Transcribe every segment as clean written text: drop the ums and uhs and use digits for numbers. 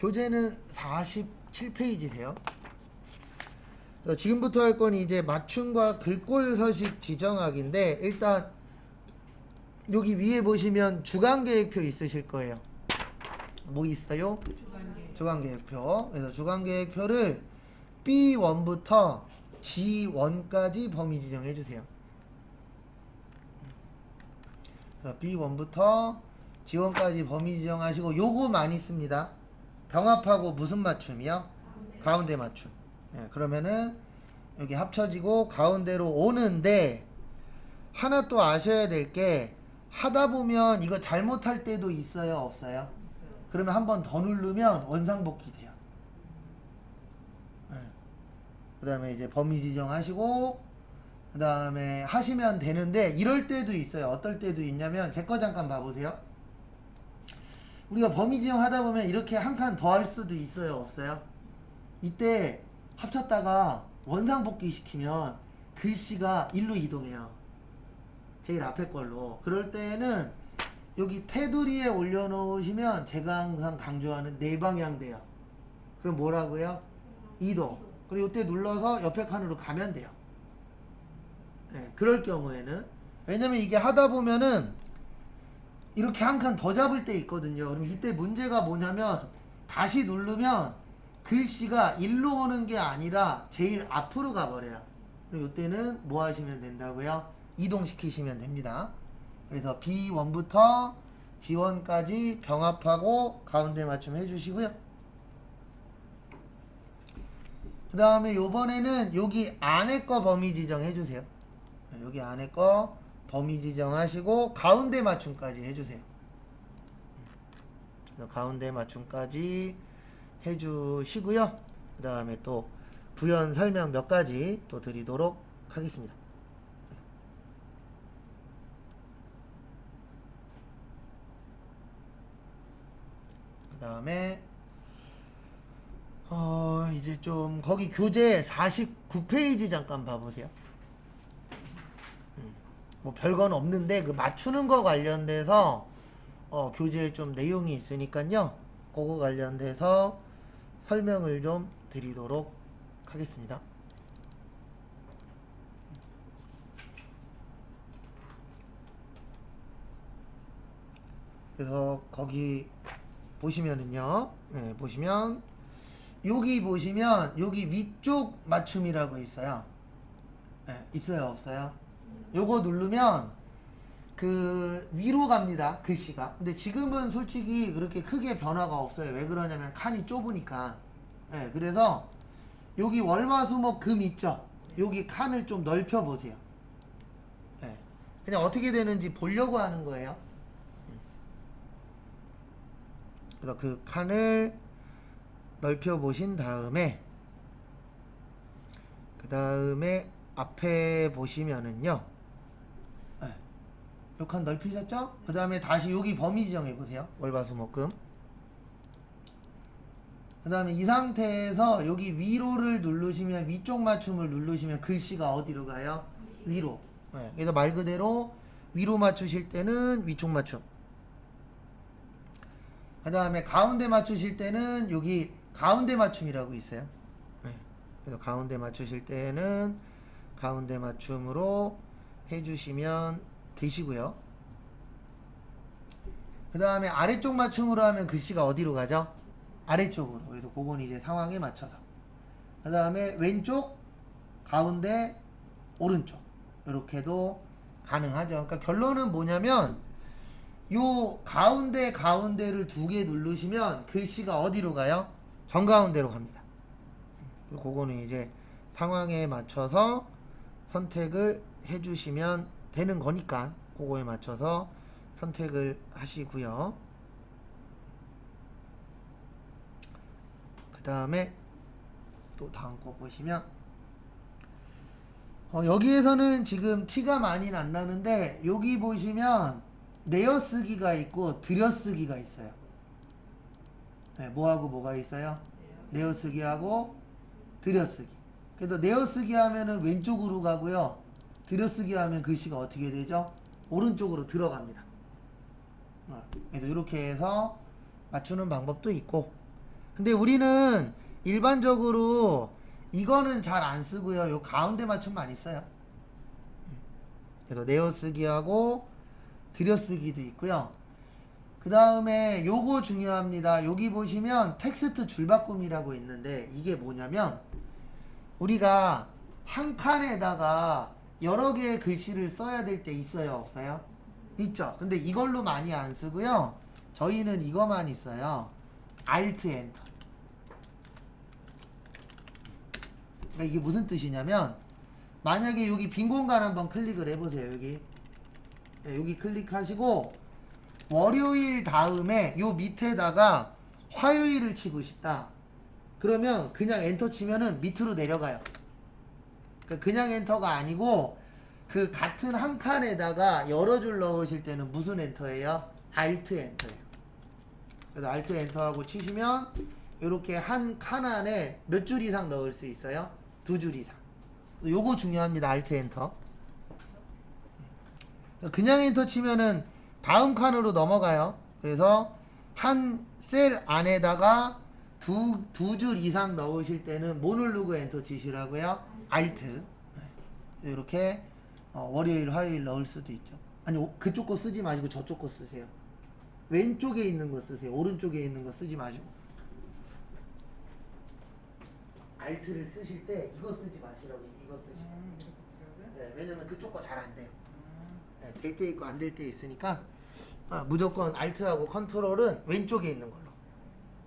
교재는 47페이지세요. 지금부터 할 건 이제 맞춤과 글꼴 서식 지정하기인데, 일단 여기 위에 보시면 주간계획표 있으실 거예요. 뭐 있어요? 주간계획표. 그래서 주간계획표를 B1부터 G1까지 범위 지정해 주세요. B1부터 G1까지 범위 지정하시고, 요거 많이 씁니다. 병합하고 무슨 맞춤이요? 가운데 맞춤. 네, 그러면은 여기 합쳐지고 가운데로 오는데, 하나 또 아셔야 될 게, 하다 보면 이거 잘못할 때도 있어요, 없어요? 그러면 한 번 더 누르면 원상복귀 돼요. 네. 그 다음에 이제 범위 지정하시고, 그 다음에 하시면 되는데, 이럴 때도 있어요. 어떨 때도 있냐면, 제 거 잠깐 봐보세요. 우리가 범위 지정 하다 보면 이렇게 한 칸 더 할 수도 있어요, 없어요? 이때 합쳤다가 원상복귀 시키면 글씨가 일로 이동해요. 제일 앞에 걸로. 그럴 때는 여기 테두리에 올려놓으시면 제가 항상 강조하는 네 방향 돼요. 그럼 뭐라고요? 이동. 그리고 이때 눌러서 옆에 칸으로 가면 돼요. 네, 그럴 경우에는. 왜냐면 이게 하다 보면은 이렇게 한 칸 더 잡을 때 있거든요. 그럼 이때 문제가 뭐냐면, 다시 누르면 글씨가 일로 오는 게 아니라 제일 앞으로 가버려요. 그럼 이때는 뭐 하시면 된다고요? 이동시키시면 됩니다. 그래서 B1부터 G1까지 병합하고 가운데 맞춤 해주시고요. 그 다음에 요번에는 여기 안에 거 범위 지정 해주세요. 여기 안에 거 범위 지정하시고 가운데 맞춤까지 해주세요. 가운데 맞춤까지 해주시고요. 그 다음에 또 부연 설명 몇 가지 또 드리도록 하겠습니다. 그 다음에 이제 좀 거기 교재 49페이지 잠깐 봐보세요. 뭐 별건 없는데 그 맞추는 거 관련돼서 교재에 좀 내용이 있으니까요. 그거 관련돼서 설명을 좀 드리도록 하겠습니다. 그래서 거기 보시면은요. 네, 보시면 여기 보시면 여기 위쪽 맞춤이라고 있어요. 네, 있어요, 없어요? 요거 누르면 그 위로 갑니다, 글씨가. 근데 지금은 솔직히 그렇게 크게 변화가 없어요. 왜 그러냐면 칸이 좁으니까. 네, 그래서 여기 월화수목금 있죠? 여기 칸을 좀 넓혀 보세요. 네, 그냥 어떻게 되는지 보려고 하는 거예요. 그래서 그 칸을 넓혀 보신 다음에, 그 다음에 앞에 보시면은요, 요 칸 넓히셨죠? 그 다음에 다시 여기 범위 지정해 보세요. 월화수목금. 그 다음에 이 상태에서 여기 위로를 누르시면, 위쪽 맞춤을 누르시면 글씨가 어디로 가요? 위로. 네, 그래서 말 그대로 위로 맞추실 때는 위쪽 맞춤. 그 다음에 가운데 맞추실 때는 여기 가운데 맞춤이라고 있어요. 네, 그래서 가운데 맞추실 때는 가운데 맞춤으로 해주시면 되시고요. 그 다음에 아래쪽 맞춤으로 하면 글씨가 어디로 가죠? 아래쪽으로. 그래서 그건 이제 상황에 맞춰서. 그 다음에 왼쪽, 가운데, 오른쪽. 이렇게도 가능하죠. 그러니까 결론은 뭐냐면, 요 가운데를 두 개 누르시면 글씨가 어디로 가요? 정가운데로 갑니다. 그거는 이제 상황에 맞춰서 선택을 해주시면 되는 거니까 그거에 맞춰서 선택을 하시고요. 그 다음에 또 다음 거 보시면, 여기에서는 지금 티가 많이 안 나는데, 여기 보시면 내어쓰기가 있고 들여쓰기가 있어요. 네, 뭐하고 뭐가 있어요? 내어쓰기하고 들여쓰기. 그래서 내어쓰기 하면은 왼쪽으로 가고요. 들여쓰기 하면 글씨가 어떻게 되죠? 오른쪽으로 들어갑니다. 그래서 이렇게 해서 맞추는 방법도 있고, 근데 우리는 일반적으로 이거는 잘 안 쓰고요. 요 가운데 맞춤 많이 써요. 그래서 내어쓰기하고 들여쓰기도 있고요. 그 다음에 요거 중요합니다. 여기 보시면 텍스트 줄바꿈이라고 있는데 이게 뭐냐면 우리가 한 칸에다가 여러 개의 글씨를 써야 될 때 있어요, 없어요? 있죠. 근데 이걸로 많이 안 쓰고요. 저희는 이거만 있어요. Alt Enter. 그러니까 이게 무슨 뜻이냐면 만약에 여기 빈 공간 한번 클릭을 해보세요. 여기 네, 여기 클릭하시고 월요일 다음에 요 밑에다가 화요일을 치고 싶다. 그러면 그냥 엔터 치면은 밑으로 내려가요. 그러니까 그냥 엔터가 아니고 그 같은 한 칸에다가 여러 줄 넣으실 때는 무슨 엔터예요? Alt 엔터예요. 그래서 Alt 엔터하고 치시면 이렇게 한 칸 안에 몇 줄 이상 넣을 수 있어요? 2줄 이상. 요거 중요합니다. Alt 엔터. 그냥 엔터 치면은 다음 칸으로 넘어가요. 그래서 한 셀 안에다가 두 줄 이상 넣으실 때는 뭐 누르고 엔터 치시라고요? Alt. 이렇게 월요일, 화요일 넣을 수도 있죠. 아니 그쪽 거 쓰지 마시고 저쪽 거 쓰세요. 왼쪽에 있는 거 쓰세요. 오른쪽에 있는 거 쓰지 마시고. Alt를 쓰실 때 이거 쓰지 마시라고. 이거 쓰시라고. 네, 왜냐면 그쪽 거 잘 안 돼요. 네, 될 때 있고 안 될 때 있으니까 무조건 Alt하고 컨트롤은 왼쪽에 있는 걸로.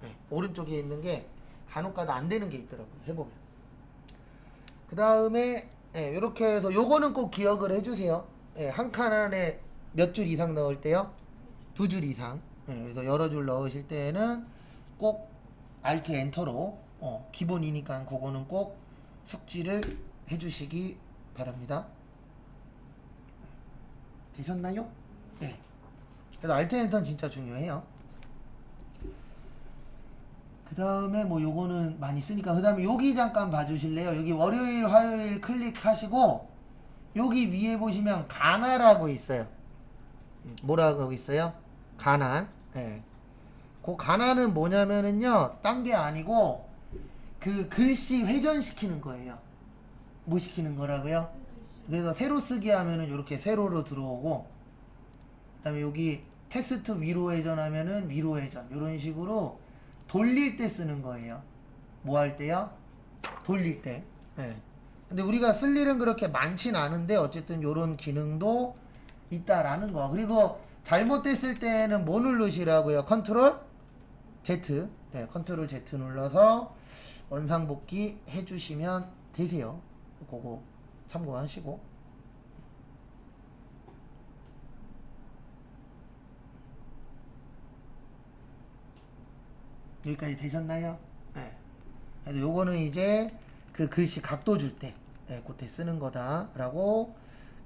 네, 오른쪽에 있는 게 간혹가다 안 되는 게 있더라고요. 해보면. 그 다음에 이렇게 해서 요거는 꼭 기억을 해주세요. 한 칸 안에 몇 줄 이상 넣을 때요? 2줄 이상. 그래서 여러 줄 넣으실 때는 꼭 Alt 엔터로 기본이니까 그거는 꼭 숙지를 해주시기 바랍니다. 되셨나요? 네. 그래서 Alt 엔터는 진짜 중요해요. 그 다음에 뭐 요거는 많이 쓰니까 그 다음에 여기 잠깐 봐주실래요? 여기 월요일 화요일 클릭하시고 여기 위에 보시면 가나라고 있어요. 뭐라고 있어요? 가난. 그 가난은 뭐냐면은요 딴 게 아니고 그 글씨 회전시키는 거예요. 뭐 시키는 거라고요? 그래서 세로 쓰기 하면은 이렇게 세로로 들어오고 그 다음에 여기 텍스트 위로 회전하면은 위로 회전 이런 식으로 돌릴 때 쓰는 거예요. 뭐 할 때요? 돌릴 때. 근데 우리가 쓸 일은 그렇게 많진 않은데 어쨌든 이런 기능도 있다라는 거. 그리고 잘못됐을 때는 뭐 누르시라고요? 컨트롤 Z. 컨트롤 Z 눌러서 원상복귀 해주시면 되세요. 그거 참고하시고. 여기까지 되셨나요? 그래서 요거는 이제 그 글씨 각도 줄 때, 그때 쓰는 거다라고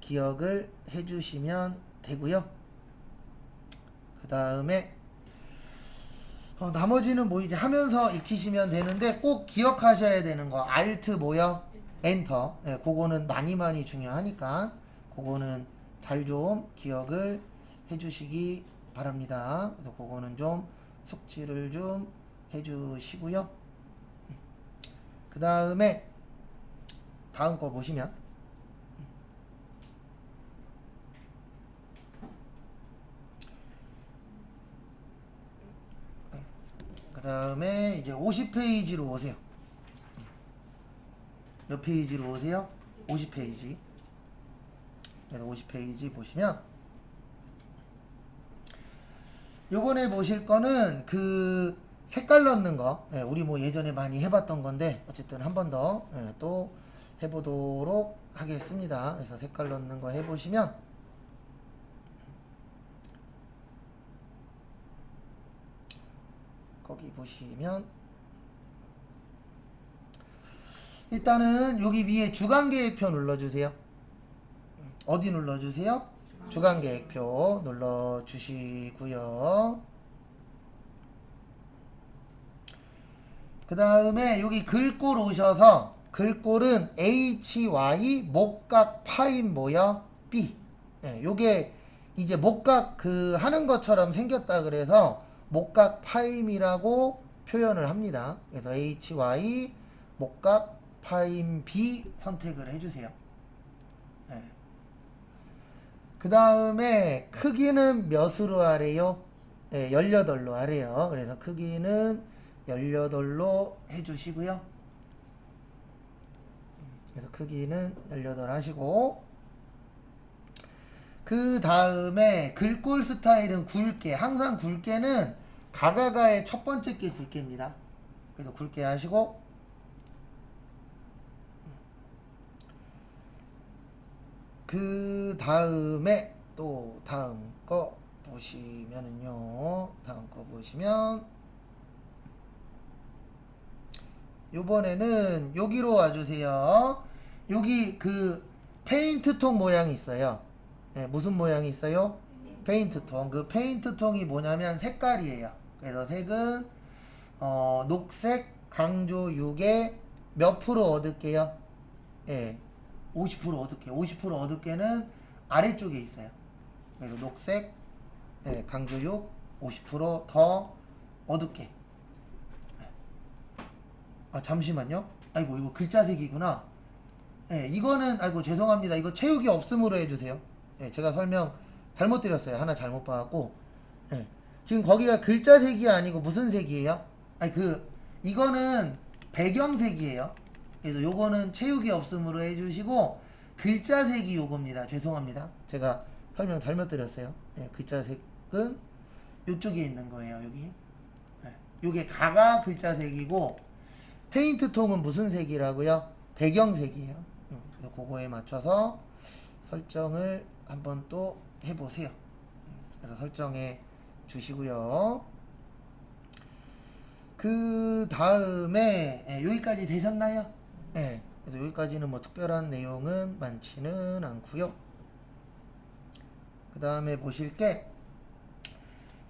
기억을 해주시면 되고요. 그 다음에 나머지는 뭐 이제 하면서 익히시면 되는데 꼭 기억하셔야 되는 거 Alt 뭐요? 엔터. 그거는 많이 중요하니까 그거는 잘 좀 기억을 해주시기 바랍니다. 그래서 그거는 좀 숙지를 좀 해주시고요. 그 다음에 다음 거 보시면 그 다음에 이제 50페이지로 오세요. 몇 페이지로 오세요? 50페이지. 그래서 50페이지 보시면 요번에 보실 거는 그 색깔 넣는 거. 우리 뭐 예전에 많이 해봤던 건데 어쨌든 한 번 더 또 해보도록 하겠습니다. 그래서 색깔 넣는 거 해보시면 거기 보시면 일단은 여기 위에 주간계획표 눌러주세요. 어디 눌러주세요? 주간계획표 눌러주시고요. 그 다음에 여기 글꼴 오셔서 글꼴은 HY 목각 파인 뭐야? B. 요게 이제 목각 그 하는 것처럼 생겼다 그래서 목각 파임이라고 표현을 합니다. 그래서 HY 목값 파인 B 선택을 해주세요. 네. 그 다음에 크기는 몇으로 하래요? 네, 18로 하래요. 그래서 크기는 18로 해주시고요. 그래서 크기는 18 하시고, 그 다음에 글꼴 스타일은 굵게, 항상 굵게는 가가가의 첫 번째 게 굵게입니다. 그래서 굵게 하시고, 그 다음에 또 다음 거 보시면은요, 다음 거 보시면 요번에는 여기로 와주세요. 여기 그 페인트 통 모양이 있어요. 네, 무슨 모양이 있어요? 페인트 통. 그 페인트 통이 뭐냐면 색깔이에요. 그래서 색은 녹색 강조 6에 몇 프로 얻을게요? 예, 50% 얻을게요. 50% 얻을게는 아래쪽에 있어요. 그래서 녹색 예, 강조 6 50%더 얻을게. 아 잠시만요. 아이고 이거 글자색이구나. 예, 이거는 아이고 죄송합니다. 이거 채우기 없음으로 해주세요. 예, 제가 설명 잘못 드렸어요. 하나 잘못 봐갖고. 예, 지금 거기가 글자색이 아니고 무슨 색이에요? 아니 이거는 배경색이에요. 그래서 요거는 채우기 없음으로 해주시고 글자색이 요겁니다. 죄송합니다. 제가 설명 잘못 드렸어요. 예, 글자색은 요쪽에 있는 거예요. 여기. 예, 요게 가가 글자색이고 페인트 통은 무슨 색이라고요? 배경색이에요. 그래서 그거에 맞춰서 설정을 한번 또 해보세요. 그래서 설정해 주시고요. 그 다음에 여기까지 되셨나요? 네. 그래서 여기까지는 뭐 특별한 내용은 많지는 않고요. 그 다음에 보실 게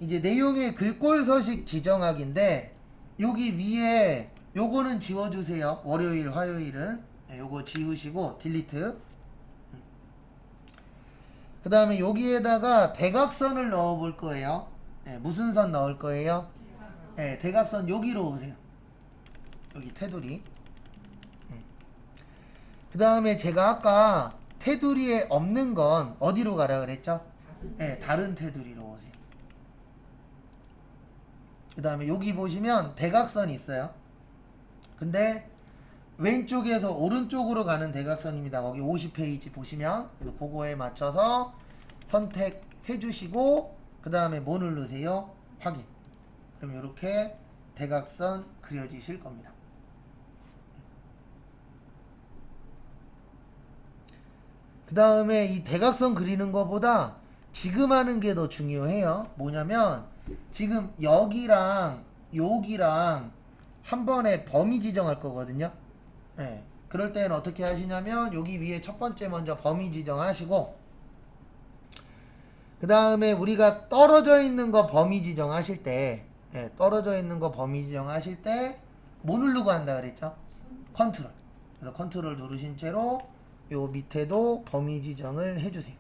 이제 내용의 글꼴 서식 지정하기인데 여기 위에 요거는 지워주세요. 월요일, 화요일은 요거 지우시고 딜리트. 그 다음에 여기에다가 대각선을 넣어 볼 거예요. 무슨 선 넣을 거예요? 대각선 여기로 오세요. 여기 테두리. 그 다음에 제가 아까 테두리에 없는 건 어디로 가라 그랬죠? 다른 테두리로 오세요. 그 다음에 여기 보시면 대각선이 있어요. 근데 왼쪽에서 오른쪽으로 가는 대각선입니다. 거기 50페이지 보시면 그래서 그거에 맞춰서 선택해 주시고 그 다음에 뭐 누르세요? 확인. 그럼 이렇게 대각선 그려지실 겁니다. 그 다음에 이 대각선 그리는 것보다 지금 하는 게 더 중요해요. 뭐냐면 지금 여기랑 여기랑 한 번에 범위 지정할 거거든요. 네. 그럴 때는 어떻게 하시냐면 여기 위에 첫 번째 먼저 범위 지정하시고 그 다음에 우리가 떨어져 있는 거 범위 지정하실 때 떨어져 있는 거 범위 지정하실 때 뭐 누르고 한다 그랬죠? 컨트롤. 그래서 컨트롤 누르신 채로 요 밑에도 범위 지정을 해주세요.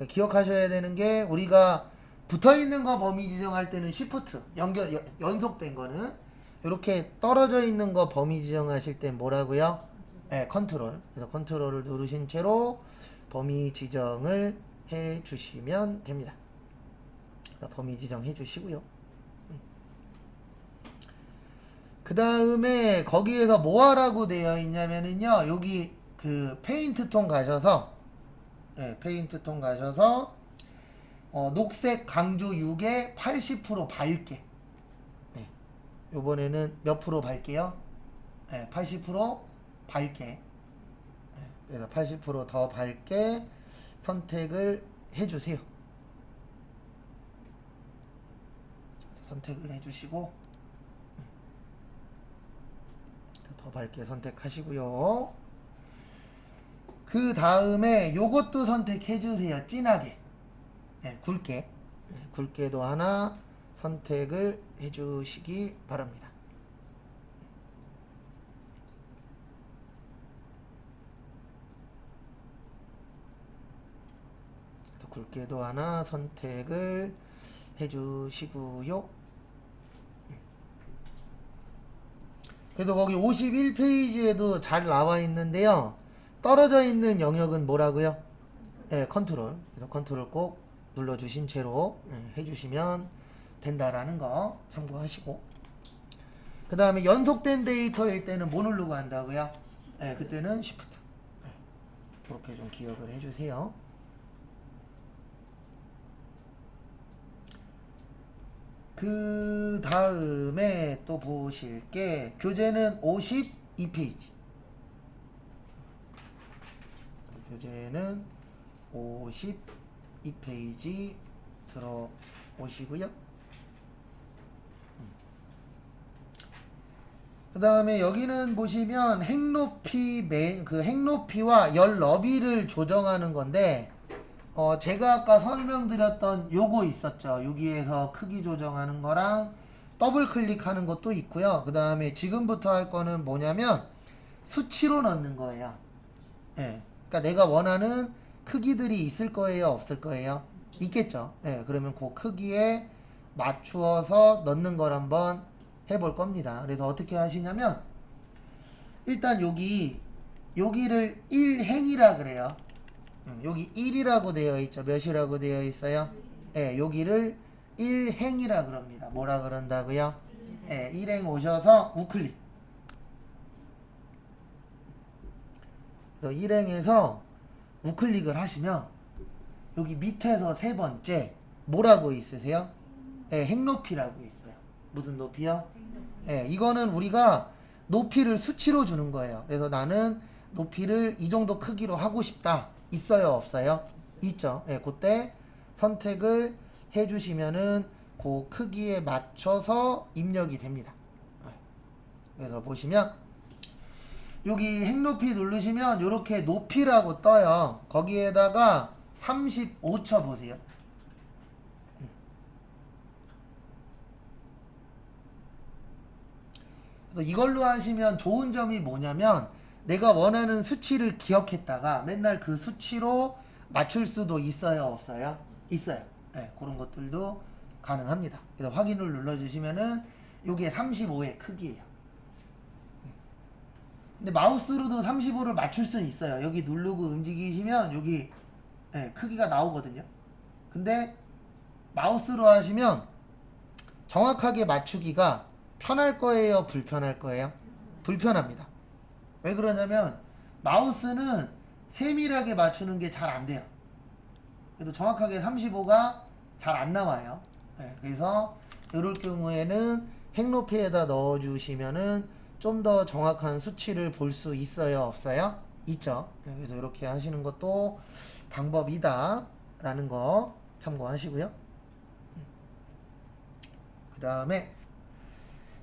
기억하셔야 되는 게 우리가 붙어있는 거 범위 지정할 때는 Shift 연속된 거는 이렇게 떨어져 있는 거 범위 지정하실 때 뭐라고요? 컨트롤. 그래서 컨트롤을 누르신 채로 범위 지정을 해 주시면 됩니다. 범위 지정 해 주시고요. 그 다음에 거기에서 뭐 하라고 되어 있냐면은요, 여기 그 페인트 통 가셔서 페인트 통 가셔서 녹색 강조 6에 80% 밝게. 요번에는 몇 프로 밝게요? 80% 밝게. 그래서 80%더 밝게 선택을 해주세요. 선택을 해주시고 더 밝게 선택하시고요. 그 다음에 요것도 선택해주세요. 진하게. 굵게. 굵게도 하나 선택을 해주시기 바랍니다. 굵게도 하나 선택을 해주시고요. 그래서 거기 51페이지에도 잘 나와 있는데요. 떨어져 있는 영역은 뭐라고요? 네, 컨트롤. 그래서 컨트롤 꼭 눌러주신 채로 해주시면 된다라는 거 참고하시고. 그 다음에 연속된 데이터일 때는 뭐 누르고 한다고요? 네, 그때는 Shift. 네, 그렇게 좀 기억을 해주세요. 그 다음에 또 보실 게 교재는 52페이지. 교재는 52페이지 들어오시고요. 그 다음에 여기는 보시면 핵높이와 열 너비를 조정하는 건데, 제가 아까 설명드렸던 요거 있었죠. 여기에서 크기 조정하는 거랑 더블 클릭하는 것도 있고요. 그 다음에 지금부터 할 거는 뭐냐면 수치로 넣는 거예요. 예. 그러니까 내가 원하는 크기들이 있을 거예요, 없을 거예요? 있겠죠. 예. 그러면 그 크기에 맞추어서 넣는 걸 한번 해볼 겁니다. 그래서 어떻게 하시냐면 일단 여기를 1행이라 그래요. 여기 1이라고 되어 있죠. 몇이라고 되어 있어요? 예, 여기를 1행이라 그럽니다. 뭐라 그런다고요? 예, 1행 오셔서 우클릭. 그래서 1행에서 우클릭을 하시면 여기 밑에서 세 번째 뭐라고 있으세요? 예, 핵높이라고 있어요. 무슨 높이요? 예, 이거는 우리가 높이를 수치로 주는 거예요. 그래서 나는 높이를 이 정도 크기로 하고 싶다. 있어요, 없어요? 있죠. 예, 그때 선택을 해주시면은 그 크기에 맞춰서 입력이 됩니다. 그래서 보시면 여기 핵높이 누르시면 이렇게 높이라고 떠요. 거기에다가 35 쳐보세요. 그래서 이걸로 하시면 좋은 점이 뭐냐면 내가 원하는 수치를 기억했다가 맨날 그 수치로 맞출 수도 있어요, 없어요? 있어요. 네, 그런 것들도 가능합니다. 그래서 확인을 눌러주시면은 이게 35의 크기예요. 근데 마우스로도 35를 맞출 수는 있어요. 여기 누르고 움직이시면 여기 네, 크기가 나오거든요. 근데 마우스로 하시면 정확하게 맞추기가 편할 거예요, 불편할 거예요? 불편합니다. 왜 그러냐면 마우스는 세밀하게 맞추는 게 잘 안 돼요. 그래도 정확하게 35가 잘 안 나와요. 네, 그래서 이럴 경우에는 핵높이에다 넣어주시면은 좀 더 정확한 수치를 볼 수 있어요, 없어요? 있죠. 네, 그래서 이렇게 하시는 것도 방법이다 라는 거 참고하시고요. 그 다음에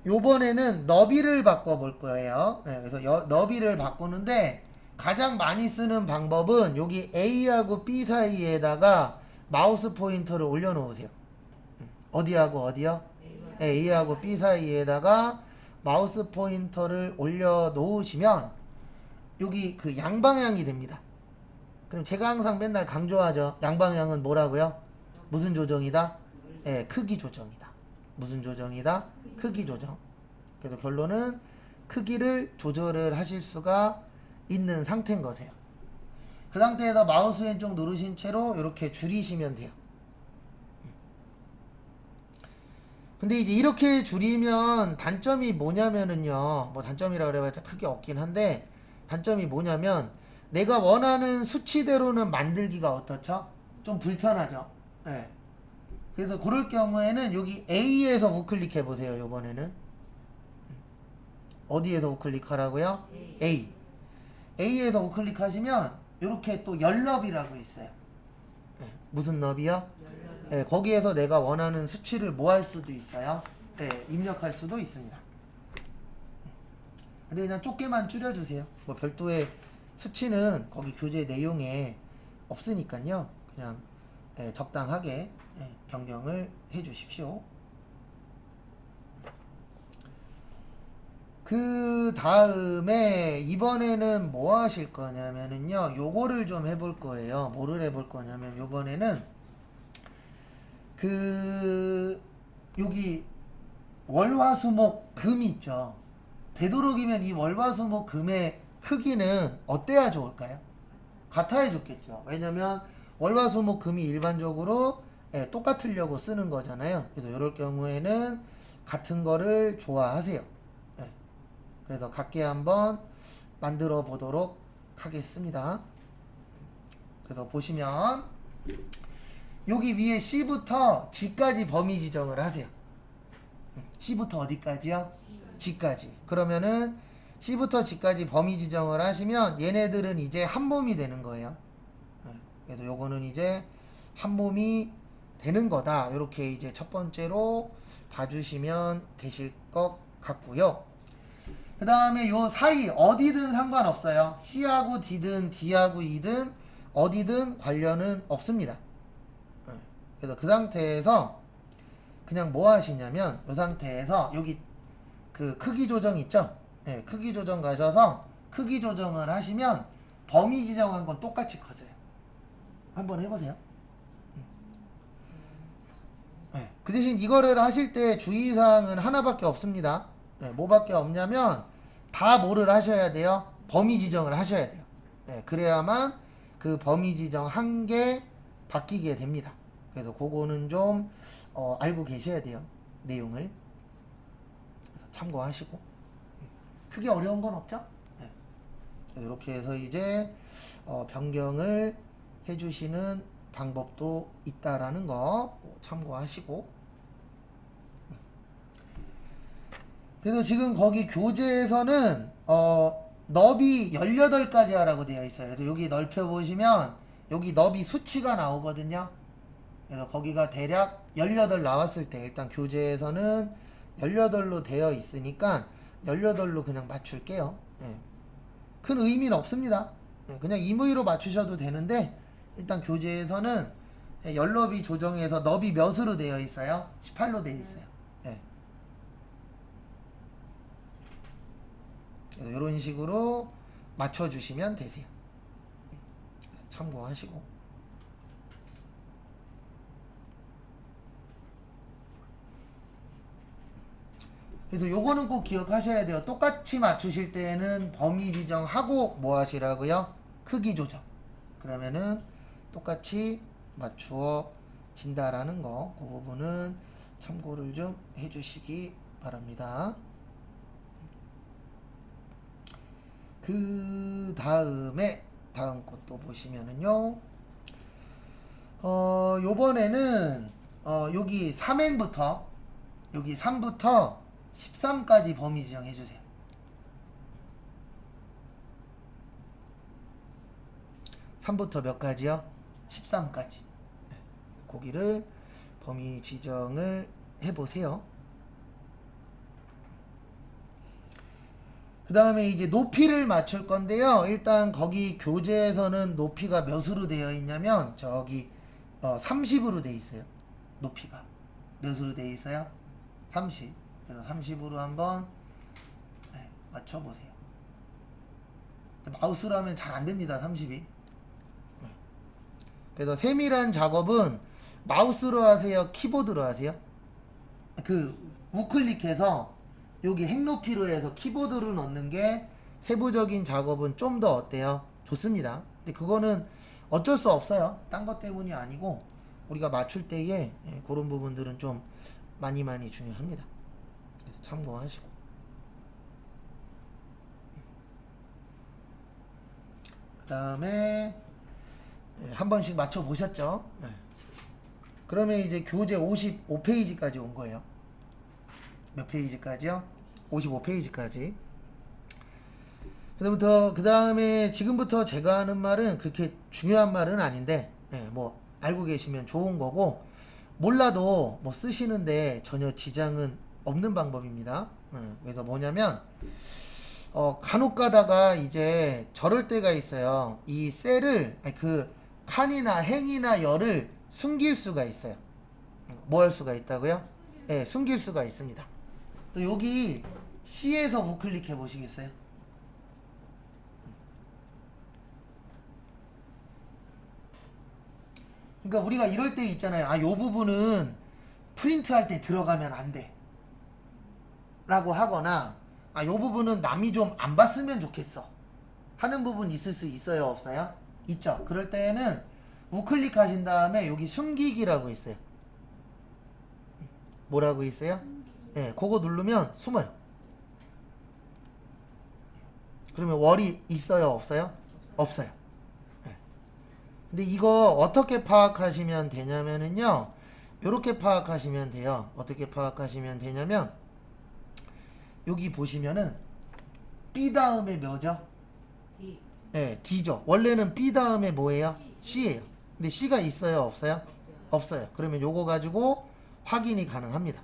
요번에는 너비를 바꿔볼 거예요. 네, 그래서 너비를 바꾸는데 가장 많이 쓰는 방법은 여기 A하고 B 사이에다가 마우스 포인터를 올려놓으세요. 어디하고 어디요? A하고 B 사이에다가 마우스 포인터를 올려놓으시면 여기 그 양방향이 됩니다. 그럼 제가 항상 맨날 강조하죠. 양방향은 뭐라고요? 무슨 조정이다? 네, 크기 조정이다. 무슨 조정이다? 크기 조정. 그래서 결론은 크기를 조절을 하실 수가 있는 상태인 거세요. 그 상태에서 마우스 왼쪽 누르신 채로 이렇게 줄이시면 돼요. 근데 이제 이렇게 줄이면 단점이 뭐냐면은요, 뭐 단점이라 그래봤자 크게 없긴 한데, 단점이 뭐냐면 내가 원하는 수치대로는 만들기가 어떻죠? 좀 불편하죠. 네. 그래서 그럴 경우에는 여기 A에서 우클릭 해보세요. 요번에는 어디에서 우클릭하라고요? A. A에서 우클릭하시면 이렇게 또 열너비라고 있어요. 네. 무슨 너비요? 네, 거기에서 내가 원하는 수치를 뭐 할 수도 있어요. 네, 입력할 수도 있습니다. 근데 그냥 좁게만 줄여주세요. 뭐 별도의 수치는 거기 교재 내용에 없으니까요. 그냥 네, 적당하게 변경을 해 주십시오. 그 다음에 이번에는 뭐 하실 거냐면은요, 요거를 좀 해볼 거예요. 뭐를 해볼 거냐면 요번에는 그 여기 월화수목 금이 있죠. 되도록이면 이 월화수목 금의 크기는 어때야 좋을까요? 같아야 좋겠죠. 왜냐면 월화수목 금이 일반적으로 똑같으려고 쓰는 거잖아요. 그래서 이럴 경우에는 같은 거를 좋아하세요. 예. 그래서 같게 한번 만들어 보도록 하겠습니다. 그래서 보시면 여기 위에 C부터 G까지 범위 지정을 하세요. C부터 어디까지요? G까지. 그러면은 C부터 G까지 범위 지정을 하시면 얘네들은 이제 한 몸이 되는 거예요. 그래서 요거는 이제 한 몸이 되는 거다. 이렇게 이제 첫 번째로 봐주시면 되실 것 같고요. 그 다음에 요 사이 어디든 상관없어요. C하고 D든 D하고 E든 어디든 관련은 없습니다. 그래서 그 상태에서 그냥 뭐 하시냐면 이 상태에서 여기 그 크기 조정 있죠? 네, 크기 조정 가셔서 크기 조정을 하시면 범위 지정한 건 똑같이 커져요. 한번 해보세요. 네, 그 대신 이거를 하실 때 주의사항은 하나밖에 없습니다. 네, 뭐밖에 없냐면 다 뭐를 하셔야 돼요? 범위 지정을 하셔야 돼요. 네, 그래야만 그 범위 지정 한 개 바뀌게 됩니다. 그래서 그거는 좀 알고 계셔야 돼요. 내용을 참고하시고 크게 어려운 건 없죠? 네. 이렇게 해서 이제 변경을 해주시는 방법도 있다라는 거 참고하시고 그래서 지금 거기 교재에서는 너비 18가지 하라고 되어 있어요. 그래서 여기 넓혀보시면 여기 너비 수치가 나오거든요. 그래서 거기가 대략 18 나왔을 때 일단 교재에서는 18로 되어 있으니까 18로 그냥 맞출게요. 예. 큰 의미는 없습니다. 예, 그냥 임의로 맞추셔도 되는데 일단 교재에서는 열너비 조정에서 너비 몇으로 되어 있어요? 18로 되어 있어요. 예. 그래서 이런 식으로 맞춰주시면 되세요. 참고하시고 그래서 요거는 꼭 기억하셔야 돼요. 똑같이 맞추실 때는 범위 지정하고 뭐 하시라고요? 크기 조정. 그러면은 똑같이 맞추어 진다라는 거, 그 부분은 참고를 좀 해주시기 바랍니다. 그 다음에 다음 것도 보시면은요. 요번에는 여기 3행부터 여기 3부터 13까지 범위 지정해 주세요. 3부터 몇 가지요? 13까지. 거기를 범위 지정을 해 보세요. 그 다음에 이제 높이를 맞출 건데요. 일단 거기 교재에서는 높이가 몇으로 되어 있냐면 저기 30으로 되어 있어요. 높이가 몇으로 되어 있어요? 30. 그래서 30으로 한번 맞춰보세요. 마우스로 하면 잘 안됩니다. 30이. 그래서 세밀한 작업은 마우스로 하세요? 키보드로 하세요? 그 우클릭해서 여기 행높이로 해서 키보드로 넣는 게 세부적인 작업은 좀 더 어때요? 좋습니다. 근데 그거는 어쩔 수 없어요. 딴 것 때문이 아니고 우리가 맞출 때에 그런 부분들은 좀 많이 중요합니다. 그래서 참고하시고 그 다음에 한 번씩 맞춰 보셨죠? 그러면 이제 교재 55페이지까지 온 거예요. 몇 페이지까지요? 55페이지까지. 그다음부터 그 다음에 지금부터 제가 하는 말은 그렇게 중요한 말은 아닌데 뭐 알고 계시면 좋은 거고 몰라도 뭐 쓰시는데 전혀 지장은 없는 방법입니다. 그래서 뭐냐면 간혹 가다가 이제 저럴 때가 있어요. 이 셀을 그 칸이나 행이나 열을 숨길 수가 있어요. 뭐 할 수가 있다고요? 네, 숨길 수가 있습니다. 또 여기 C에서 우클릭 해 보시겠어요? 그러니까 우리가 이럴 때 있잖아요. 아, 요 부분은 프린트할 때 들어가면 안 돼. 라고 하거나, 아, 요 부분은 남이 좀 안 봤으면 좋겠어. 하는 부분 있을 수 있어요, 없어요? 있죠. 그럴 때에는 우클릭 하신 다음에 여기 숨기기라고 있어요. 뭐라고 있어요? 예, 그거 누르면 숨어요. 그러면 월이 있어요, 없어요? 없어요. 예. 근데 이거 어떻게 파악하시면 되냐면은요, 요렇게 파악하시면 돼요. 어떻게 파악하시면 되냐면, 여기 보시면은 B 다음에 뭐죠? D. 네, D죠. 원래는 B 다음에 뭐예요? C예요. 근데 C가 있어요, 없어요? 없어요. 그러면 요거 가지고 확인이 가능합니다.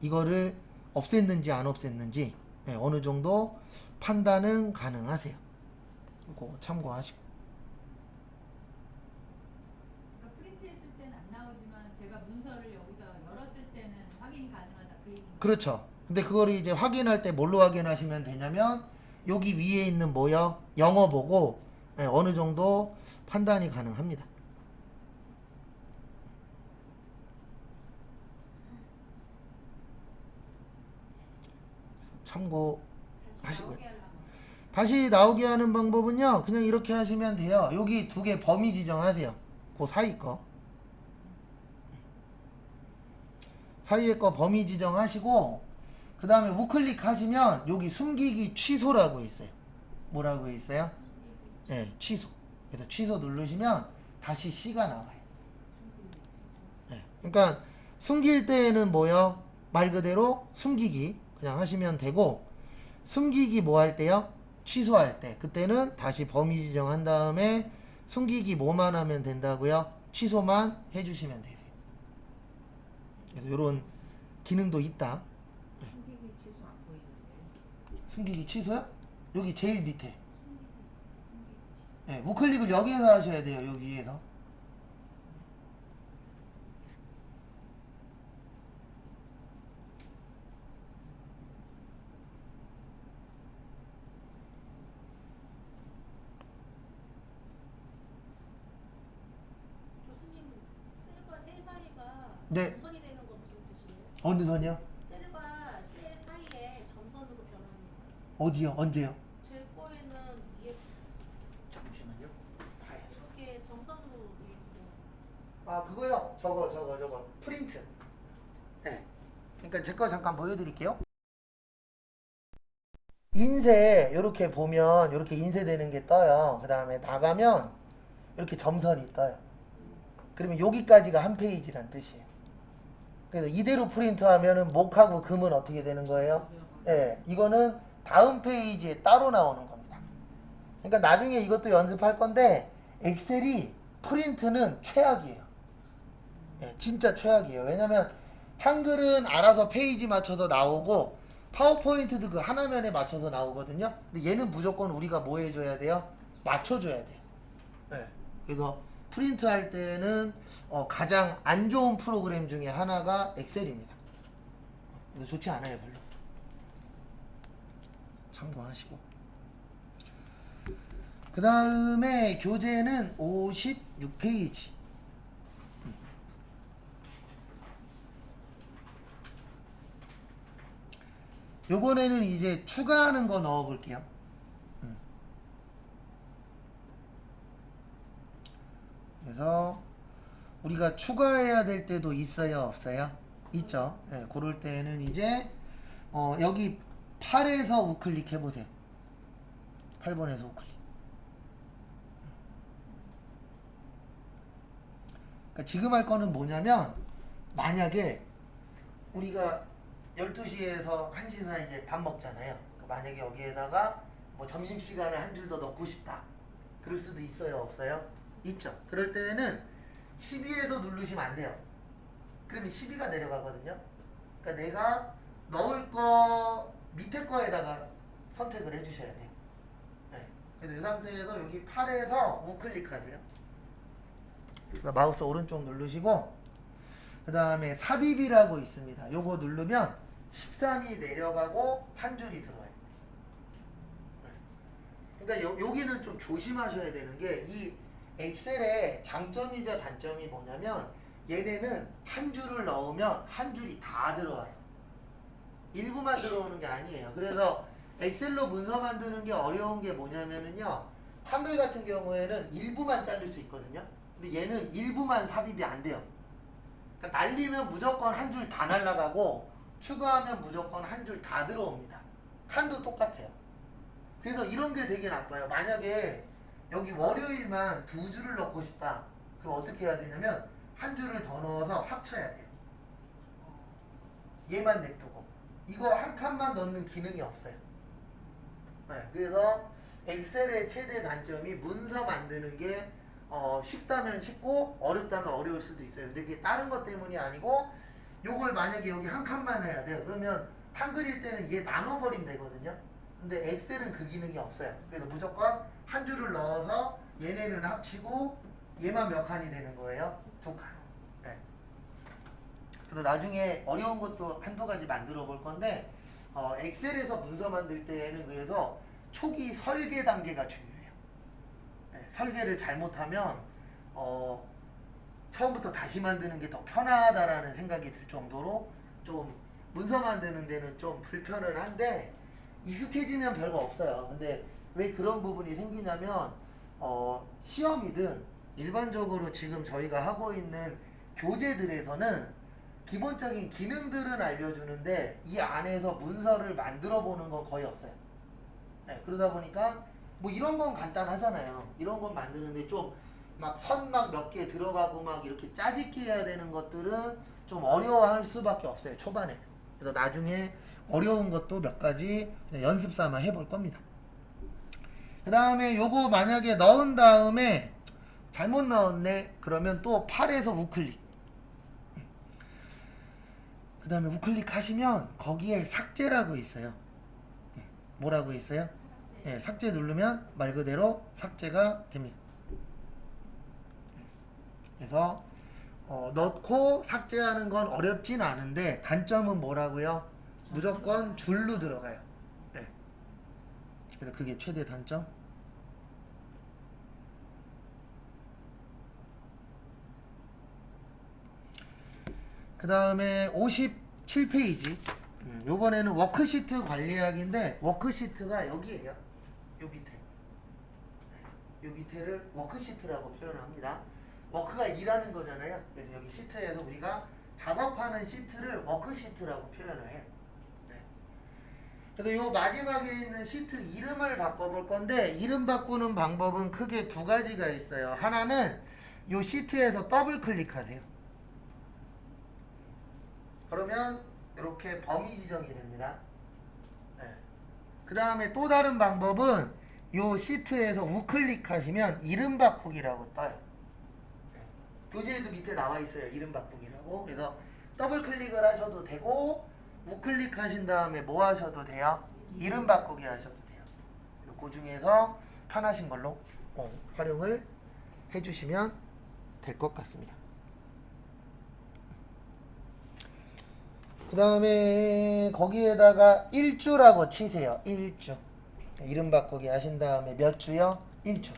이거를 없앴는지 안 없앴는지 네, 어느 정도 판단은 가능하세요. 이거 참고하시고. 그러니까 프린트했을 때는 안 나오지만 제가 문서를 여기서 열었을 때는 확인이 가능하다 그 얘기인가요? 그렇죠. 근데 그거를 이제 확인할 때 뭘로 확인하시면 되냐면 여기 위에 있는 뭐요? 영어 보고 네, 어느 정도 판단이 가능합니다. 참고하시고요. 다시 나오게 하는 방법은요. 그냥 이렇게 하시면 돼요. 여기 두 개 범위 지정하세요. 그 사이 거. 사이에 거 범위 지정하시고 그 다음에 우클릭 하시면 여기 숨기기 취소라고 있어요. 뭐라고 있어요? 네, 취소. 그래서 취소 누르시면 다시 C가 나와요. 네, 그러니까 숨길 때에는 뭐요? 말 그대로 숨기기 그냥 하시면 되고 숨기기 뭐 할 때요? 취소할 때 그때는 다시 범위 지정한 다음에 숨기기 뭐만 하면 된다고요? 취소만 해주시면 되세요. 그래서 이런 기능도 있다. 숨기기 취소 안 보이는데. 숨기기 취소요? 여기 제일 밑에. 네, 우클릭을 여기에서 하셔야 돼요. 여기 위에서. 교수님, 셀과 셀 사이가 네. 점선이 되는 건 무슨 뜻이에요? 어느 선이요? 셀과 셀 사이에 점선으로 변하는 거예요. 어디요? 언제요? 제 거에는 이게 잠시만요. 이렇게 점선으로 돼 있고. 아, 그거요? 저거. 프린트. 네. 그러니까 제 거 잠깐 보여드릴게요. 인쇄, 요렇게 보면, 요렇게 인쇄되는 게 떠요. 그 다음에 나가면, 이렇게 점선이 떠요. 그러면 여기까지가 한 페이지란 뜻이에요. 그래서 이대로 프린트 하면은 목하고 금은 어떻게 되는 거예요? 예, 이거는 다음 페이지에 따로 나오는 겁니다. 그러니까 나중에 이것도 연습할 건데, 엑셀이 프린트는 최악이에요. 예, 진짜 최악이에요. 왜냐면 한글은 알아서 페이지 맞춰서 나오고 파워포인트도 그 하나면에 맞춰서 나오거든요. 근데 얘는 무조건 우리가 뭐 해줘야 돼요? 맞춰줘야 돼요. 예, 그래서 프린트 할 때는 가장 안 좋은 프로그램 중에 하나가 엑셀입니다. 그래서 좋지 않아요, 별로. 참고하시고. 그 다음에 교재는 56페이지. 요번에는 이제 추가하는 거 넣어 볼게요. 그래서 우리가 추가해야 될 때도 있어요, 없어요? 있죠. 예, 그럴 때는 이제 여기 8에서 우클릭 해보세요. 8번에서 우클릭. 그러니까 지금 할 거는 뭐냐면 만약에 우리가 12시에서 1시 사이에 밥 먹잖아요. 그러니까 만약에 여기에다가 뭐 점심시간에 한 줄 더 넣고 싶다. 그럴 수도 있어요, 없어요? 있죠. 그럴 때는 12에서 누르시면 안 돼요. 그러면 12가 내려가거든요. 그러니까 내가 넣을 거 밑에 거에다가 선택을 해주셔야 돼요. 네. 그래서 이 상태에서 여기 8에서 우클릭하세요. 그러니까 마우스 오른쪽 누르시고 그 다음에 삽입이라고 있습니다. 요거 누르면 13이 내려가고 한 줄이 들어와요. 그러니까 여기는 좀 조심하셔야 되는 게 이 엑셀의 장점이자 단점이 뭐냐면 얘네는 한 줄을 넣으면 한 줄이 다 들어와요. 일부만 들어오는 게 아니에요. 그래서 엑셀로 문서 만드는 게 어려운 게 뭐냐면은요. 한글 같은 경우에는 일부만 자를 수 있거든요. 근데 얘는 일부만 삽입이 안 돼요. 그러니까 날리면 무조건 한 줄 다 날라가고 추가하면 무조건 한 줄 다 들어옵니다. 칸도 똑같아요. 그래서 이런 게 되게 나빠요. 만약에 여기 월요일만 두 줄을 넣고 싶다. 그럼 어떻게 해야 되냐면 한 줄을 더 넣어서 합쳐야 돼요. 얘만 냅두고. 이거 한 칸만 넣는 기능이 없어요. 네, 그래서 엑셀의 최대 단점이 문서 만드는 게 쉽다면 쉽고 어렵다면 어려울 수도 있어요. 근데 그게 다른 것 때문이 아니고 요걸 만약에 여기 한 칸만 해야 돼요. 그러면 한글일 때는 얘 나눠버리면 되거든요. 근데 엑셀은 그 기능이 없어요. 그래서 무조건 한 줄을 넣어서 얘네는 합치고 얘만 몇 칸이 되는 거예요? 두 칸. 네. 그래서 나중에 어려운 것도 한두 가지 만들어 볼 건데 엑셀에서 문서 만들 때에는 그래서 초기 설계 단계가 중요해요. 네, 설계를 잘못하면 처음부터 다시 만드는 게 더 편하다라는 생각이 들 정도로 좀 문서 만드는 데는 좀 불편은 한데 익숙해지면 별거 없어요. 근데 왜 그런 부분이 생기냐면 시험이든 일반적으로 지금 저희가 하고 있는 교재들에서는 기본적인 기능들은 알려주는데 이 안에서 문서를 만들어 보는 건 거의 없어요. 네, 그러다 보니까 뭐 이런 건 간단하잖아요. 이런 건 만드는데 좀 막 선 막 몇 개 들어가고 막 이렇게 짜집기 해야 되는 것들은 좀 어려워할 수밖에 없어요. 초반에. 그래서 나중에 어려운 것도 몇 가지 그냥 연습 삼아 해볼 겁니다. 그 다음에 요거 만약에 넣은 다음에 잘못 넣었네 그러면 또 8에서 우클릭. 그 다음에 우클릭 하시면 거기에 삭제라고 있어요. 뭐라고 있어요? 네, 삭제 누르면 말 그대로 삭제가 됩니다. 그래서 넣고 삭제하는 건 어렵진 않은데 단점은 뭐라고요? 무조건 줄로 들어가요. 네. 그래서 그게 최대 단점. 그 다음에 57페이지. 요번에는 워크시트 관리하기인데 워크시트가 여기에요. 요 밑에. 요 밑에를 워크시트라고 표현합니다. 워크가 일하는 거잖아요. 그래서 여기 시트에서 우리가 작업하는 시트를 워크시트라고 표현을 해요. 네. 그래서 요 마지막에 있는 시트 이름을 바꿔볼 건데 이름 바꾸는 방법은 크게 두 가지가 있어요. 하나는 요 시트에서 더블 클릭하세요. 그러면 이렇게 범위 지정이 됩니다. 네. 그 다음에 또 다른 방법은 요 시트에서 우클릭하시면 이름 바꾸기라고 떠요. 교재에도 밑에 나와 있어요. 이름 바꾸기라고. 그래서 더블 클릭을 하셔도 되고 우클릭 하신 다음에 뭐 하셔도 돼요? 이름 바꾸기 하셔도 돼요. 그 중에서 편하신 걸로 활용을 해주시면 될 것 같습니다. 그 다음에 거기에다가 1주라고 치세요. 1주. 이름 바꾸기 하신 다음에 몇 주요? 1주.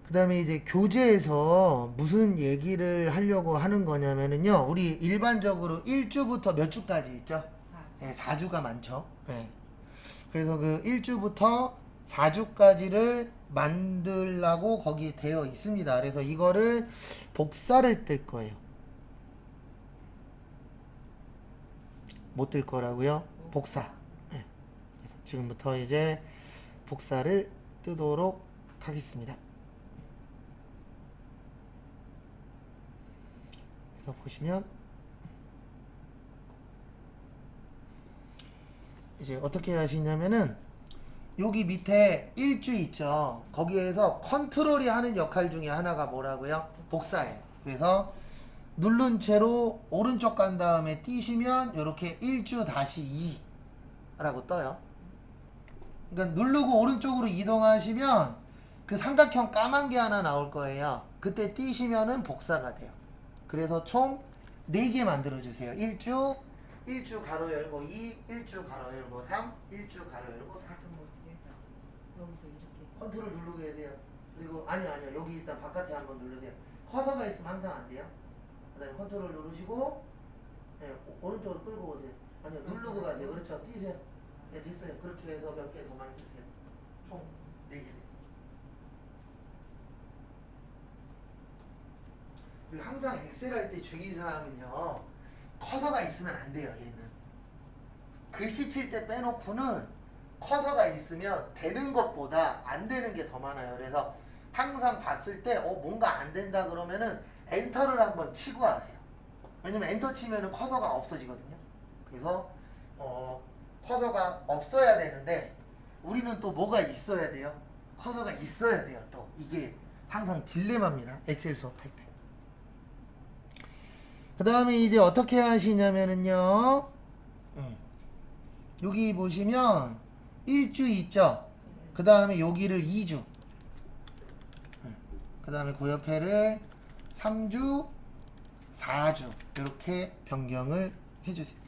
그 다음에 이제 교재에서 무슨 얘기를 하려고 하는 거냐면은요, 우리 일반적으로 1주부터 몇 주까지 있죠? 네, 4주가 많죠. 네. 그래서 그 1주부터 4주까지를 만들라고 거기 되어 있습니다. 그래서 이거를 복사를 뜰 거예요. 못 뜰 거라고요? 복사. 네. 그래서 지금부터 이제 복사를 뜨도록 하겠습니다. 그래서 보시면 이제 어떻게 하시냐면은 여기 밑에 1주 있죠. 거기에서 컨트롤이 하는 역할 중에 하나가 뭐라고요? 복사예요. 그래서 누른 채로 오른쪽 간 다음에 띄시면 이렇게 1주 다시 2라고 떠요. 그러니까 누르고 오른쪽으로 이동하시면 그 삼각형 까만 게 하나 나올 거예요. 그때 띄시면은 복사가 돼요. 그래서 총 4개 만들어주세요. 1주 가로 열고 2, 1주 가로 열고 3, 1주 가로 열고 4. 여기서 이렇게. 컨트롤 누르고 계세요. 그리고 아니요 여기 일단 바깥에 한번 누르세요. 커서가 있으면 항상 안 돼요. 그다음에 컨트롤 누르시고 네, 오른쪽으로 끌고 오세요. 아니요 누르고 가세요. 그렇죠. 뛰세요. 네 됐어요. 그렇게 해서 몇 개 더 만드세요. 총 4개 돼요. 그리고 항상 엑셀 할 때 주의사항은요. 커서가 있으면 안 돼요. 얘는 글씨 칠 때 빼놓고는 커서가 있으면 되는 것보다 안 되는 게 더 많아요. 그래서 항상 봤을 때 뭔가 안 된다 그러면은 엔터를 한번 치고 하세요. 왜냐면 엔터 치면은 커서가 없어지거든요. 그래서 커서가 없어야 되는데 우리는 또 뭐가 있어야 돼요? 커서가 있어야 돼요. 또 이게 항상 딜레마입니다. 엑셀 수업할 때. 그 다음에 이제 어떻게 하시냐면은요. 여기 보시면 1주 있죠. 그 다음에 여기를 2주. 그 다음에 그 옆에를 3주, 4주 이렇게 변경을 해주세요.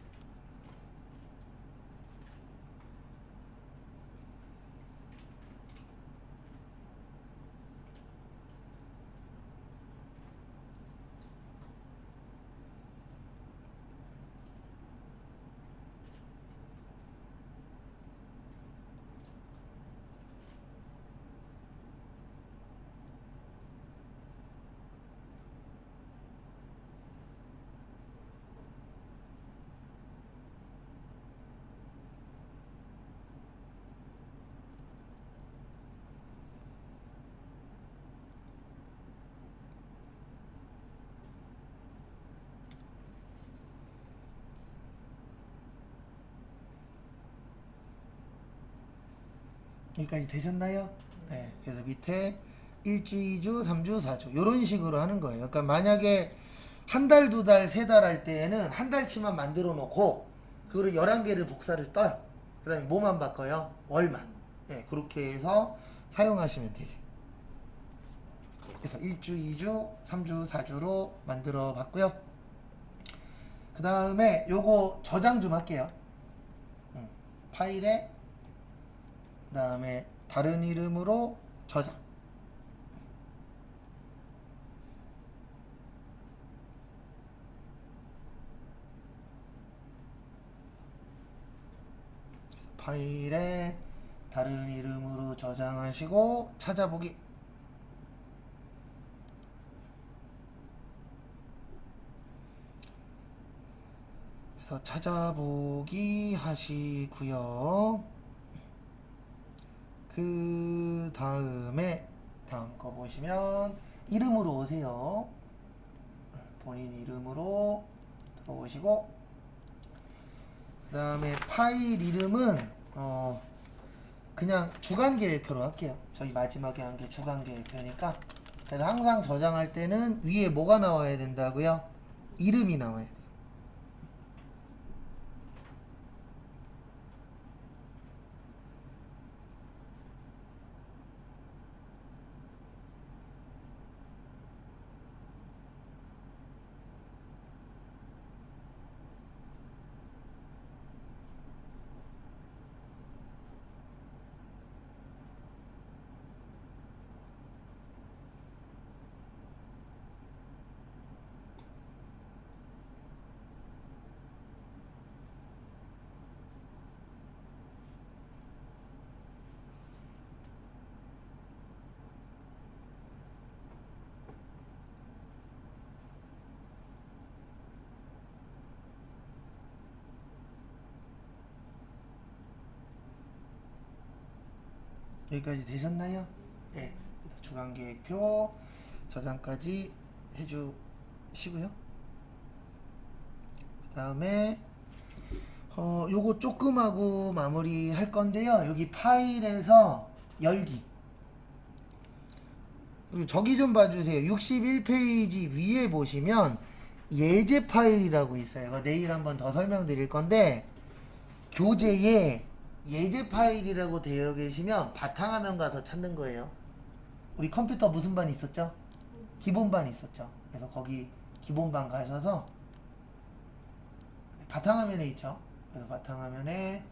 여기까지 되셨나요? 네. 그래서 밑에 1주, 2주, 3주, 4주 이런 식으로 하는 거예요. 그러니까 만약에 한 달, 두 달, 세 달 할 때에는 한 달치만 만들어 놓고 그거를 11개를 복사를 떠요. 그 다음에 뭐만 바꿔요? 월만. 네, 그렇게 해서 사용하시면 되세요. 그래서 1주, 2주, 3주, 4주로 만들어 봤고요. 그 다음에 요거 저장 좀 할게요. 파일에 그 다음에 다른 이름으로 저장. 파일에 다른 이름으로 저장하시고 찾아보기. 그래서 찾아보기 하시고요. 그 다음에 다음 거 보시면 이름으로 오세요. 본인 이름으로 들어오시고 그 다음에 파일 이름은 그냥 주간계획표로 할게요. 저희 마지막에 한 게 주간계획표니까. 그래서 항상 저장할 때는 위에 뭐가 나와야 된다고요? 이름이 나와야 돼요. 여기까지 되셨나요? 네. 주간계획표 저장까지 해주시고요. 그 다음에 요거 조금 하고 마무리 할 건데요. 여기 파일에서 열기. 그리고 저기 좀 봐주세요. 61페이지 위에 보시면 예제 파일이라고 있어요. 이거 내일 한번 더 설명드릴 건데 교재에 예제 파일이라고 되어 계시면 바탕화면 가서 찾는 거예요. 우리 컴퓨터 무슨 반 있었죠? 기본반 있었죠. 그래서 거기 기본반 가셔서 바탕화면에 있죠. 그래서 바탕화면에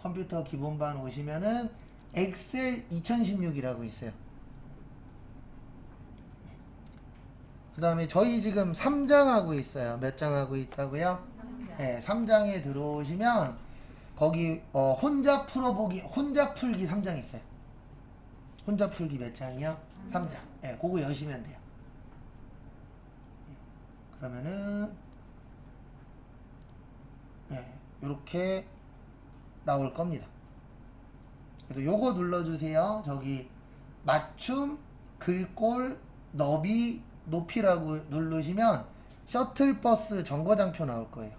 컴퓨터 기본반 오시면은 엑셀 2016이라고 있어요. 그 다음에 저희 지금 3장 하고 있어요. 몇 장 하고 있다고요? 3장. 네, 3장에 들어오시면 거기 혼자 풀어보기, 혼자 풀기 3장 있어요. 혼자 풀기 몇 장이요? 3장. 네, 그거 여시면 돼요. 그러면은 네, 이렇게 나올 겁니다. 그래서 요거 눌러주세요. 저기 맞춤, 글꼴, 너비, 높이라고 누르시면 셔틀버스 정거장표 나올 거예요.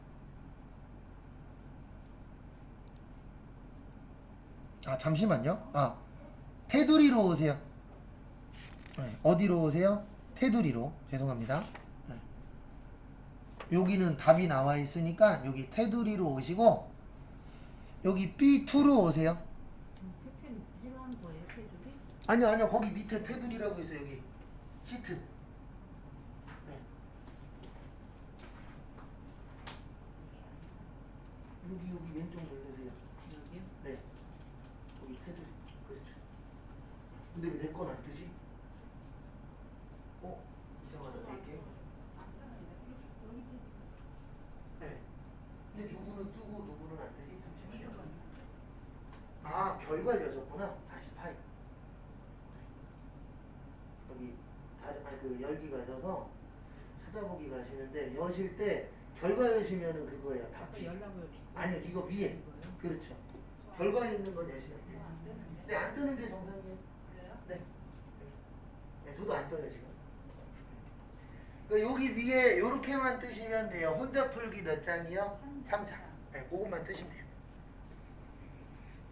아 잠시만요. 아 테두리로 오세요. 네, 어디로 오세요? 테두리로. 죄송합니다. 네. 여기는 답이 나와 있으니까 여기 테두리로 오시고 여기 B2로 오세요. 색칠 새로 한 거예요, 테두리? 아니요 거기 밑에 테두리라고 있어요. 여기 시트. 네. 여기 왼쪽 누르세요. 여기요? 네. 여기 테두리. 그렇죠. 근데 왜 내 건 안 뜨지? 이상하다. 네 개. 네. 근데 누구는 뜨고 누구는 안 뜨지? 잠시만요. 아, 결과여졌구나. 다시 파일. 여기 그 열기가 져서 찾아보기가 하시는데 여실 때 결과 여시면은 그거예요. 답지. 연락을 아니요, 이거 위에. 그렇죠. 결과 있는 건 여시면 돼요. 안 뜨는데. 네, 안 뜨는데 정상이에요. 그래요? 네. 네, 저도 안 떠요 지금. 그러니까 여기 위에 요렇게만 뜨시면 돼요. 혼자 풀기 몇 장이요? 3장. 네, 그것만 뜨시면 돼요.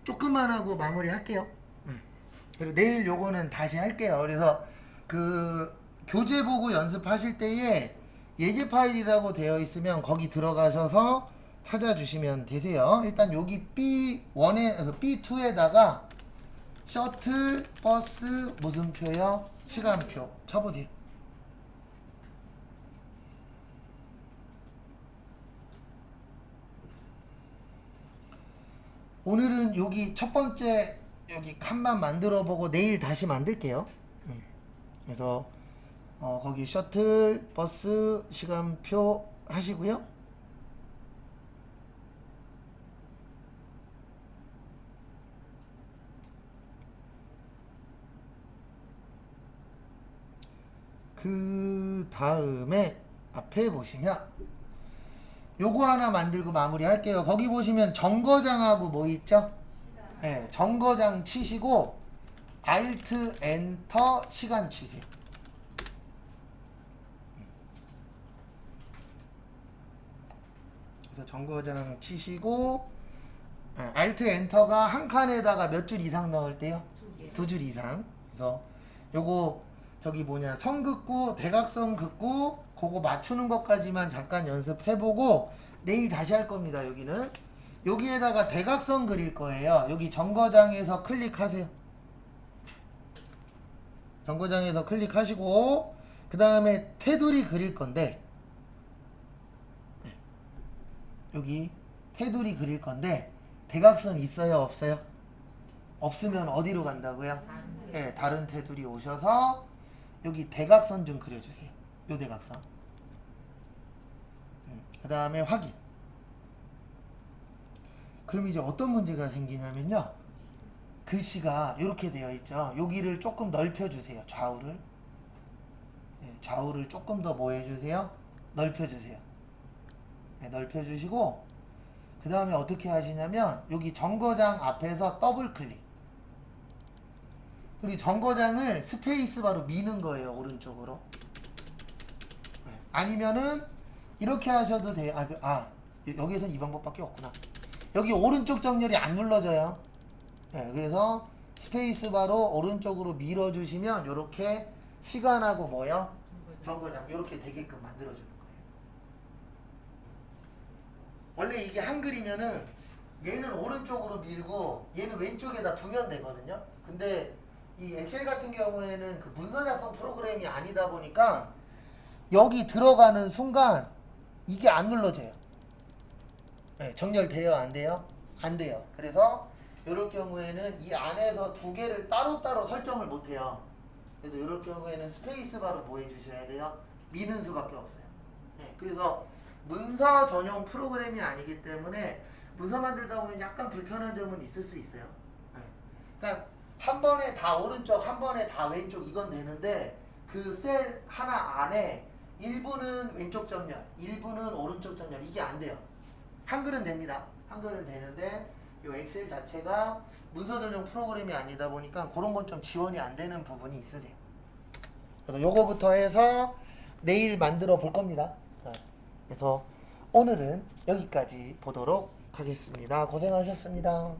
조금만 하고 마무리 할게요. 그리고 내일 요거는 다시 할게요. 그래서 그 교재 보고 연습하실 때에 예제 파일이라고 되어 있으면 거기 들어가셔서 찾아주시면 되세요. 일단 여기 B1에 B2에다가 셔틀 버스 무슨 표요? 시간표 쳐보세요. 오늘은 여기 첫 번째 여기 칸만 만들어 보고 내일 다시 만들게요. 그래서 거기 셔틀 버스 시간표 하시고요. 그 다음에 앞에 보시면 요거 하나 만들고 마무리 할게요. 거기 보시면 정거장하고 뭐 있죠? 네, 정거장 치시고 Alt 엔터 시간 치세요. 그래서 정거장 치시고 Alt 엔터가 한 칸에다가 몇 줄 이상 넣을 때요? 2줄 이상. 그래서 요거 저기 뭐냐 선긋고 대각선 긋고 그거 맞추는 것까지만 잠깐 연습해보고 내일 다시 할 겁니다. 여기는 여기에다가 대각선 그릴 거예요. 여기 정거장에서 클릭하세요. 정거장에서 클릭하시고 그 다음에 테두리 그릴 건데 여기 테두리 그릴 건데 대각선 있어요 없어요? 없으면 어디로 간다고요? 네, 다른 테두리 오셔서 여기 대각선 좀 그려주세요. 요 대각선. 그 다음에 확인. 그럼 이제 어떤 문제가 생기냐면요. 글씨가 이렇게 되어 있죠. 여기를 조금 넓혀주세요. 좌우를. 네, 좌우를 조금 더 뭐 해주세요? 넓혀주세요. 네, 넓혀주시고 그 다음에 어떻게 하시냐면 여기 정거장 앞에서 더블 클릭. 그리고 정거장을 스페이스바로 미는 거예요. 오른쪽으로. 네. 아니면은 이렇게 하셔도 돼요. 여기에선 이 방법밖에 없구나. 여기 오른쪽 정렬이 안 눌러져요. 네, 그래서 스페이스바로 오른쪽으로 밀어주시면 이렇게 시간하고 뭐요? 정거장 이렇게 되게끔 만들어주는 거예요. 원래 이게 한글이면은 얘는 오른쪽으로 밀고 얘는 왼쪽에다 두면 되거든요. 근데 이 엑셀 같은 경우에는 그 문서 작성 프로그램이 아니다 보니까 여기 들어가는 순간 이게 안 눌러져요. 네, 정렬돼요, 안 돼요? 안 돼요. 그래서 이럴 경우에는 이 안에서 두 개를 따로따로 설정을 못 해요. 그래서 이럴 경우에는 스페이스바로 뭐 해주셔야 돼요? 미는 수밖에 없어요. 네, 그래서 문서 전용 프로그램이 아니기 때문에 문서 만들다 보면 약간 불편한 점은 있을 수 있어요. 네. 그러니까 한 번에 다 오른쪽, 한 번에 다 왼쪽 이건 되는데 그 셀 하나 안에 일부는 왼쪽 정렬, 일부는 오른쪽 정렬 이게 안 돼요. 한글은 됩니다. 한글은 되는데 이 엑셀 자체가 문서 전용 프로그램이 아니다 보니까 그런 건 좀 지원이 안 되는 부분이 있으세요. 그래서 요거부터 해서 내일 만들어 볼 겁니다. 그래서 오늘은 여기까지 보도록 하겠습니다. 고생하셨습니다.